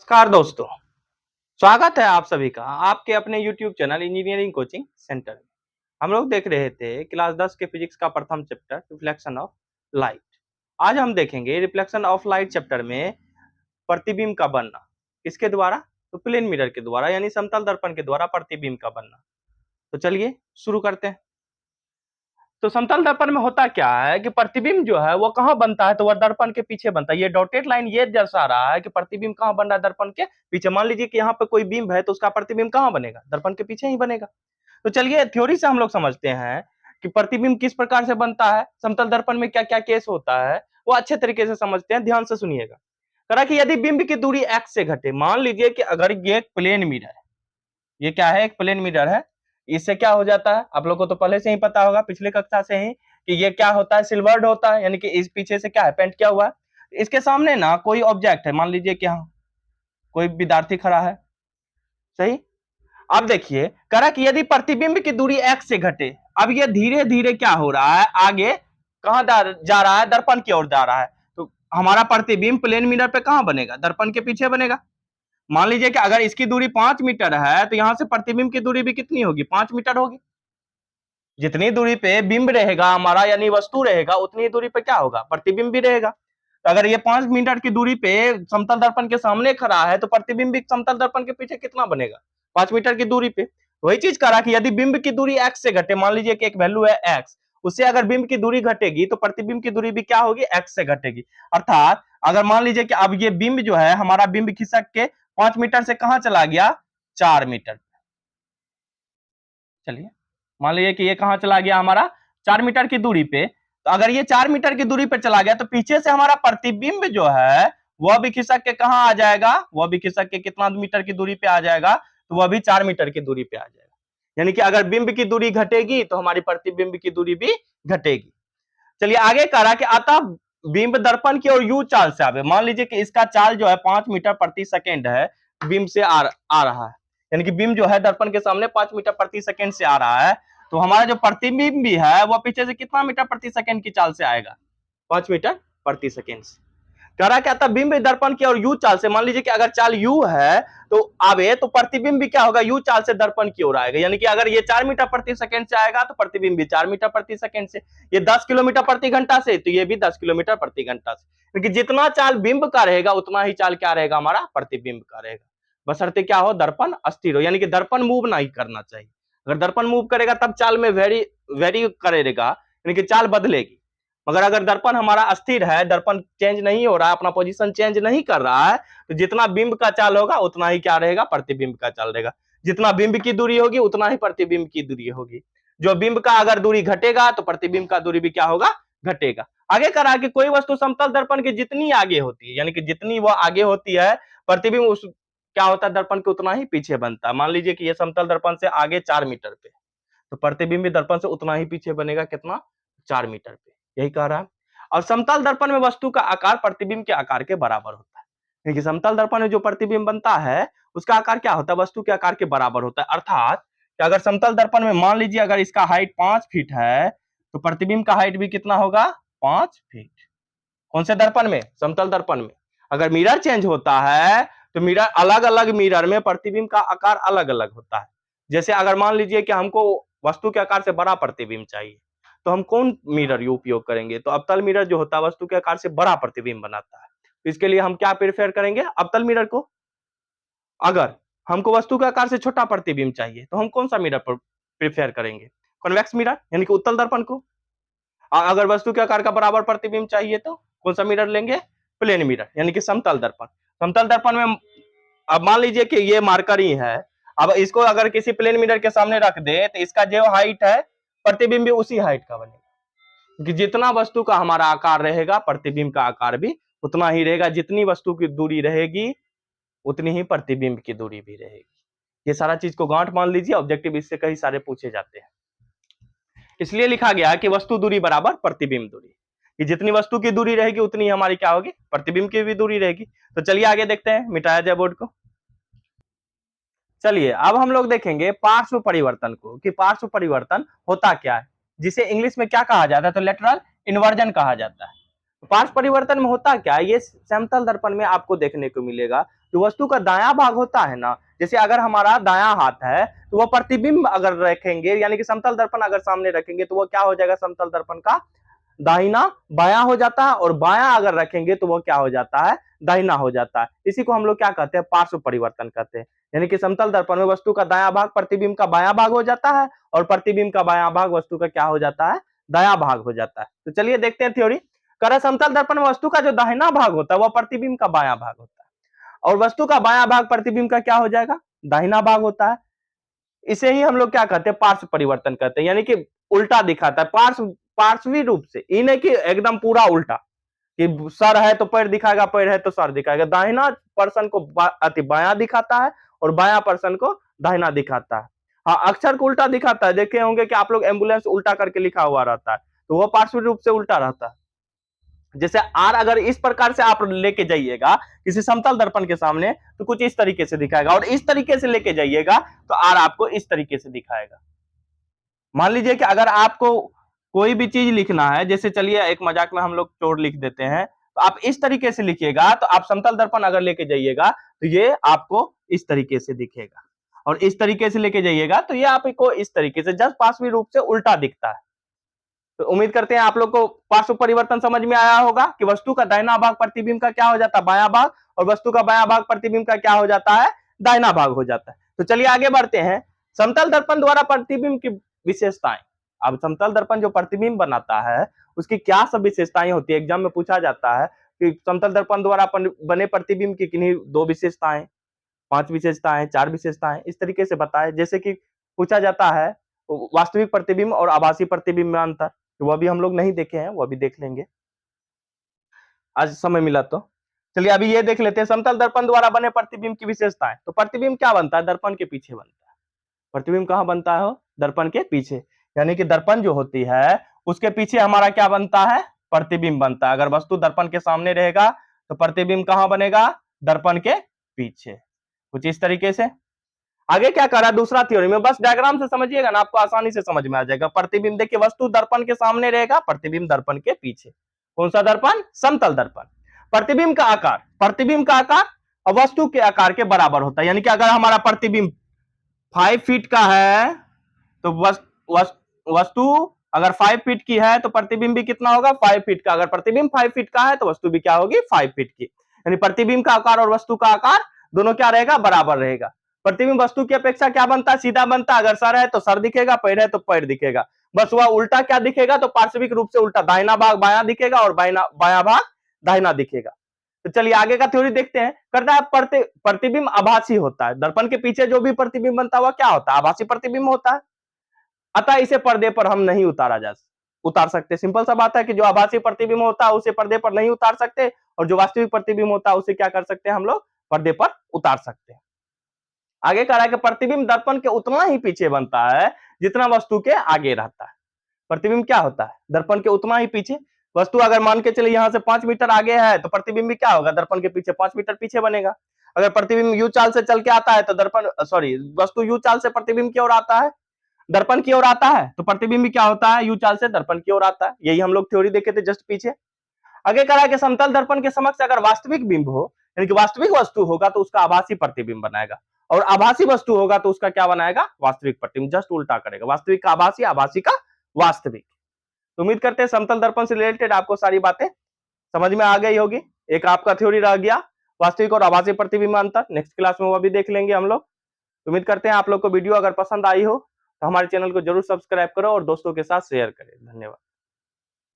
नमस्कार दोस्तों, स्वागत है आप सभी का आपके अपने YouTube channel engineering coaching centre में। हम लोग देख रहे थे क्लास 10 के फिजिक्स का प्रथम चैप्टर रिफ्लेक्शन ऑफ लाइट। आज हम देखेंगे रिफ्लेक्शन ऑफ लाइट चैप्टर में प्रतिबिंब का बनना। किसके द्वारा? तो प्लेन मिरर के द्वारा यानी समतल दर्पण के द्वारा प्रतिबिंब का बनना। तो चलिए शुरू करते हैं। तो समतल दर्पण में होता क्या है कि प्रतिबिंब जो है वो कहाँ बनता है? तो वह दर्पण के पीछे बनता है। ये डॉटेड लाइन ये दर्शा रहा है कि प्रतिबिंब कहाँ बन रहा है? दर्पण के पीछे। मान लीजिए कि यहाँ पे कोई बिंब है तो उसका प्रतिबिंब कहाँ बनेगा? दर्पण के पीछे ही बनेगा। तो चलिए थ्योरी से हम लोग समझते हैं कि प्रतिबिंब किस प्रकार से बनता है, समतल दर्पण में क्या क्या केस होता है, वो अच्छे तरीके से समझते हैं। ध्यान से सुनिएगा। करा कि यदि बिंब की दूरी x से घटे, मान लीजिए कि अगर ये एक प्लेन मिरर है, ये क्या है? एक प्लेन मिरर है। इससे क्या हो जाता है? आप लोग को तो पहले से ही पता होगा, पिछले कक्षा से ही, कि ये क्या होता है? सिल्वर्ड होता है, यानी कि इस पीछे से क्या है? पेंट किया हुआ है। इसके सामने ना कोई ऑब्जेक्ट है, मान लीजिए कि यहाँ कोई विद्यार्थी खड़ा है, सही। अब देखिए करा कि यदि प्रतिबिंब की दूरी x से घटे, अब ये धीरे धीरे क्या हो रहा है? आगे कहाँ जा रहा है? दर्पण की ओर जा रहा है। तो हमारा प्रतिबिंब प्लेन मिरर पे कहाँ बनेगा? दर्पण के पीछे बनेगा। मान लीजिए कि अगर इसकी दूरी 5 मीटर है तो यहां से प्रतिबिंब की दूरी भी कितनी होगी? 5 मीटर होगी। जितनी दूरी पे बिंब रहेगा हमारा यानी वस्तु रहेगा, उतनी दूरी पे क्या होगा? प्रतिबिंब भी रहेगा। तो अगर ये 5 मीटर की दूरी पे समतल दर्पण के सामने खड़ा है तो प्रतिबिंब भी समतल दर्पण के पीछे कितना बनेगा? 5 मीटर की दूरी पे। वही चीज करा कि यदि बिंब की दूरी x से घटे, मान लीजिए कि एक वैल्यू है x, उससे अगर बिंब की दूरी घटेगी तो प्रतिबिंब की दूरी भी क्या होगी? x से घटेगी। अर्थात अगर मान लीजिए कि अब ये बिंब जो है, हमारा बिंब खिसक के 5 मीटर से कहां चला गया? 4 मीटर। चलिए मान लीजिए कि ये कहां चला गया? हमारा 4 मीटर की दूरी पे। तो अगर ये 4 मीटर की दूरी पे चला गया तो पीछे से हमारा प्रतिबिंब जो है वह भी खिसक के कहां आ जाएगा? वह भी खिसक के कितना मीटर की दूरी पे आ जाएगा? तो वह भी 4 मीटर की दूरी पे आ जाएगा। यानी कि अगर बिंब की दूरी घटेगी तो हमारी प्रतिबिंब की दूरी भी घटेगी। चलिए आगे कह रहा कि अतः बिंब दर्पण की ओर यू चाल से आवे। मान लीजिए कि इसका चाल जो है 5 मीटर प्रति सेकेंड है, बिंब से आ रहा है, यानी कि बिंब जो है दर्पण के सामने 5 मीटर प्रति सेकेंड से आ रहा है। तो हमारा जो प्रतिबिंब भी है वह पीछे से कितना मीटर प्रति सेकेंड की चाल से आएगा? 5 मीटर प्रति सेकेंड से। कह रहा क्या था? बिंब दर्पण की और यू चाल से। मान लीजिए कि अगर चाल यू है तो आवे तो प्रतिबिंब भी क्या होगा? यू चाल से दर्पण की ओर आएगा। यानी कि अगर ये 4 मीटर प्रति सेकंड से आएगा तो प्रतिबिंब भी 4 मीटर प्रति सेकंड से। ये 10 किलोमीटर प्रति घंटा से, तो ये भी 10 किलोमीटर प्रति घंटा से। क्योंकि जितना चाल बिंब का रहेगा उतना ही चाल क्या रहेगा? हमारा प्रतिबिंब का रहेगा। बशर्ते क्या हो? दर्पण अस्थिर हो, यानी कि दर्पण मूव नहीं करना चाहिए। अगर दर्पण मूव करेगा तब चाल में वेरी वेरी करेगा, यानी कि चाल बदलेगी। मगर अगर दर्पण हमारा अस्थिर है, दर्पण चेंज नहीं हो रहा है, अपना पोजीशन चेंज नहीं कर रहा है, तो जितना बिंब का चाल होगा उतना ही क्या रहेगा? प्रतिबिंब का चाल रहेगा। जितना बिंब की दूरी होगी उतना ही प्रतिबिंब की दूरी होगी। जो बिंब का अगर दूरी घटेगा तो प्रतिबिंब का दूरी भी क्या होगा? घटेगा। आगे करा कि कोई वस्तु समतल दर्पण की जितनी आगे होती है, यानी कि जितनी वो आगे होती है, प्रतिबिंब उस क्या होता है? दर्पण के उतना ही पीछे बनता है। मान लीजिए कि ये समतल दर्पण से आगे 4 मीटर पे, तो प्रतिबिंब भी दर्पण से उतना ही पीछे बनेगा। कितना? 4 मीटर पे। यही कह रहा है। और समतल दर्पण में वस्तु का आकार प्रतिबिंब के आकार के बराबर होता है। देखिए समतल दर्पण में जो प्रतिबिंब बनता है उसका आकार क्या होता है? वस्तु के आकार के बराबर होता है। अर्थात कि अगर समतल दर्पण में मान लीजिए अगर इसका हाइट 5 फीट है तो प्रतिबिंब का हाइट भी कितना होगा? 5 फीट। कौन से दर्पण में? समतल दर्पण में। अगर मिरर चेंज होता है तो मिरर अलग अलग मिरर में प्रतिबिंब का आकार अलग अलग होता है। जैसे अगर मान लीजिए कि हमको वस्तु के आकार से बड़ा प्रतिबिंब चाहिए तो हम कौन मिरर उपयोग करेंगे? तो अवतल मिरर जो होता है वस्तु के आकार से बड़ा प्रतिबिंब बनाता है। तो इसके लिए हम क्या प्रेफर करेंगे? अवतल मिरर को। अगर हमको वस्तु के आकार से छोटा प्रतिबिंब चाहिए तो हम कौन सा मिरर प्रेफर करेंगे? कन्वेक्स मिरर यानी कि उत्तल दर्पण को। अगर वस्तु के आकार का बराबर प्रतिबिंब चाहिए तो कौन सा मिरर लेंगे? प्लेन मिरर यानी कि समतल दर्पण। समतल दर्पण में अब मान लीजिए कि ये मार्कर ही है, अब इसको अगर किसी प्लेन मिरर के सामने रख दे तो इसका जो हाइट है प्रतिबिंब भी उसी हाइट का बनेगा। क्योंकि जितना वस्तु का हमारा आकार रहेगा प्रतिबिंब का आकार भी उतना ही रहेगा। जितनी वस्तु की दूरी रहेगी उतनी ही प्रतिबिंब की दूरी भी रहेगी। ये सारा चीज को गांठ मान लीजिए, ऑब्जेक्टिव इससे कई सारे पूछे जाते हैं। इसलिए लिखा गया कि वस्तु दूरी बराबर प्रतिबिंब दूरी। कि जितनी वस्तु की दूरी रहेगी उतनी हमारी क्या होगी? प्रतिबिंब की भी दूरी रहेगी। तो चलिए आगे देखते हैं, मिटाया जाए बोर्ड को। चलिए अब हम लोग देखेंगे पार्श्व परिवर्तन को, कि पार्श्व परिवर्तन होता क्या है, जिसे इंग्लिश में क्या कहा जाता है? तो लेटरल इन्वर्जन कहा जाता है। पार्श्व परिवर्तन में होता क्या है? ये समतल दर्पण में आपको देखने को मिलेगा। जो वस्तु का दायां भाग होता है ना, जैसे अगर हमारा दायां हाथ है तो वह प्रतिबिंब अगर रखेंगे, यानी कि समतल दर्पण अगर सामने रखेंगे तो वो क्या हो जाएगा, समतल दर्पण का दाहिना बायां हो जाता है, और बायां अगर रखेंगे तो वो क्या हो जाता है, दाहिना हो जाता है। इसी को हम लोग क्या कहते हैं, पार्श्व परिवर्तन कहते हैं। यानी कि समतल दर्पण में वस्तु का दायां भाग प्रतिबिंब का बायां भाग हो जाता है, और प्रतिबिंब का बायां भाग वस्तु का क्या हो जाता है, दायां भाग हो जाता है। तो चलिए देखते हैं थ्योरी। कह रहा समतल दर्पण में वस्तु का जो दाहिना भाग होता है वह प्रतिबिंब का बायां भाग होता है, और वस्तु का बायां भाग प्रतिबिंब का क्या हो जाएगा, दाहिना भाग होता है। इसे ही हम लोग क्या कहते हैं, पार्श्व परिवर्तन कहते हैं, यानी कि उल्टा दिखाता है, पार्श्वी रूप से, ये नहीं कि एकदम पूरा उल्टा कि सर है तो पैर दिखाएगा, पैर है तो सर दिखाएगा। दाहिना पर्सन को अति बायां दिखाता है, और बायां पर्सन को दाहिना दिखाता है। हाँ, अक्षर को उल्टा दिखाता है, देखे होंगे कि आप लोग एम्बुलेंस उल्टा करके लिखा हुआ रहता है, तो वो पार्श्वी रूप से उल्टा रहता है। जैसे आर अगर इस प्रकार से आप लेके जाइएगा किसी समतल दर्पण के सामने तो कुछ इस तरीके से दिखाएगा, और इस तरीके से लेके जाइएगा तो आर आपको इस तरीके से दिखाएगा। मान लीजिए कि अगर आपको कोई भी चीज लिखना है, जैसे चलिए एक मजाक में हम लोग चोर लिख देते हैं, तो आप इस तरीके से लिखिएगा, तो आप समतल दर्पण अगर लेके जाइएगा तो ये आपको इस तरीके से दिखेगा, और इस तरीके से लेके जाइएगा तो ये आपको इस तरीके से जस्ट पार्श्वी रूप से उल्टा दिखता है। तो उम्मीद करते हैं आप लोग को पार्श्व परिवर्तन समझ में आया होगा कि वस्तु का दाहिना भाग प्रतिबिंब का क्या हो जाता है, बायां भाग, और वस्तु का बायां भाग प्रतिबिंब का क्या हो जाता है, दाहिना भाग हो जाता है। तो चलिए आगे बढ़ते हैं। समतल दर्पण द्वारा प्रतिबिंब की विशेषताएं। अब समतल दर्पण जो प्रतिबिंब बनाता है उसकी क्या सब विशेषताएं होती है, एग्जाम में पूछा जाता है कि समतल दर्पण द्वारा बने प्रतिबिंब की किन्हीं 2 विशेषताएं, 5 विशेषताएं, 4 विशेषताएं, इस तरीके से बताएं। जैसे कि पूछा जाता है वास्तविक प्रतिबिंब और आभासी प्रतिबिंब में अंतर, तो वह भी हम लोग नहीं देखे हैं, वह भी देख लेंगे आज समय मिला तो। चलिए अभी ये देख लेते हैं समतल दर्पण द्वारा बने प्रतिबिंब की विशेषताएं। तो प्रतिबिंब क्या बनता है, दर्पण के पीछे बनता है। प्रतिबिंब कहां बनता है, दर्पण के पीछे, यानी कि दर्पण जो होती है उसके पीछे हमारा क्या बनता है, प्रतिबिंब बनता है। अगर वस्तु दर्पण के सामने रहेगा तो प्रतिबिंब कहां बनेगा, दर्पण के पीछे, कुछ इस तरीके से। आगे क्या कर रहा है दूसरा थ्योरी में, बस डायग्राम से समझिएगा ना, आपको आसानी से समझ में आ जाएगा। प्रतिबिंब देखिए, वस्तु दर्पण के सामने रहेगा, प्रतिबिंब दर्पण के पीछे। कौन सा दर्पण, समतल दर्पण। प्रतिबिंब का आकार, प्रतिबिंब का आकार और वस्तु के आकार के बराबर होता है। यानी कि अगर हमारा प्रतिबिंब 5 फीट का है तो वस्तु अगर 5 फीट की है तो प्रतिबिंब भी कितना होगा, 5 फीट का। अगर प्रतिबिंब 5 फीट का है तो वस्तु भी क्या होगी, 5 फीट की। यानी प्रतिबिंब का आकार और वस्तु का आकार दोनों क्या रहेगा, बराबर रहेगा। प्रतिबिंब वस्तु की अपेक्षा क्या बनता है, सीधा बनता है। अगर सर है तो सर दिखेगा, पैर है तो पैर दिखेगा, बस वह उल्टा क्या दिखेगा, तो पार्श्विक रूप से उल्टा, दाहिना भाग बायां दिखेगा और बायां भाग दाहिना दिखेगा। तो चलिए आगे का थ्योरी देखते हैं। करता है प्रतिबिंब आभासी होता है। दर्पण के पीछे जो भी प्रतिबिंब बनता है वह क्या होता है, आभासी प्रतिबिंब होता है। अतः इसे पर्दे पर हम नहीं उतार सकते। सिंपल सा बात है कि जो आभासी प्रतिबिंब होता है उसे पर्दे पर नहीं उतार सकते, और जो वास्तविक प्रतिबिंब होता है उसे क्या कर सकते हैं हम लोग, पर्दे पर उतार सकते हैं। आगे कह रहा है कि प्रतिबिंब दर्पण के उतना ही पीछे बनता है जितना वस्तु के आगे रहता है। प्रतिबिंब क्या होता है, दर्पण के उतना ही पीछे। वस्तु अगर मान के चले यहां से 5 मीटर आगे है तो प्रतिबिंब भी क्या होगा, दर्पण के पीछे 5 मीटर पीछे बनेगा। अगर प्रतिबिंब यू चाल से चल के आता है तो वस्तु यू चाल से प्रतिबिंब की ओर आता है, दर्पण की ओर आता है, तो प्रतिबिंब भी क्या होता है, यू चाल से दर्पण की ओर आता है। यही हम लोग थ्योरी देखे थे जस्ट पीछे। आगे कह रहा है कि समतल दर्पण के समक्ष अगर वास्तविक बिंब हो, यानी कि वास्तविक वस्तु होगा तो उसका आभासी प्रतिबिंब बनाएगा, और आभासी वस्तु होगा तो उसका क्या बनाएगा, वास्तविक प्रतिबिंब। जस्ट उल्टा करेगा, वास्तविक का आभासी, आभासी का वास्तविक। तो उम्मीद करते हैं समतल दर्पण से रिलेटेड आपको सारी बातें समझ में आ गई होगी। एक आपका थ्योरी रह गया, वास्तविक और आभासी प्रतिबिंब अंतर। नेक्स्ट क्लास में वो भी देख लेंगे हम लोग। उम्मीद करते हैं आप लोग को वीडियो अगर पसंद आई हो तो हमारे चैनल को जरूर सब्सक्राइब करो और दोस्तों के साथ शेयर करें। धन्यवाद।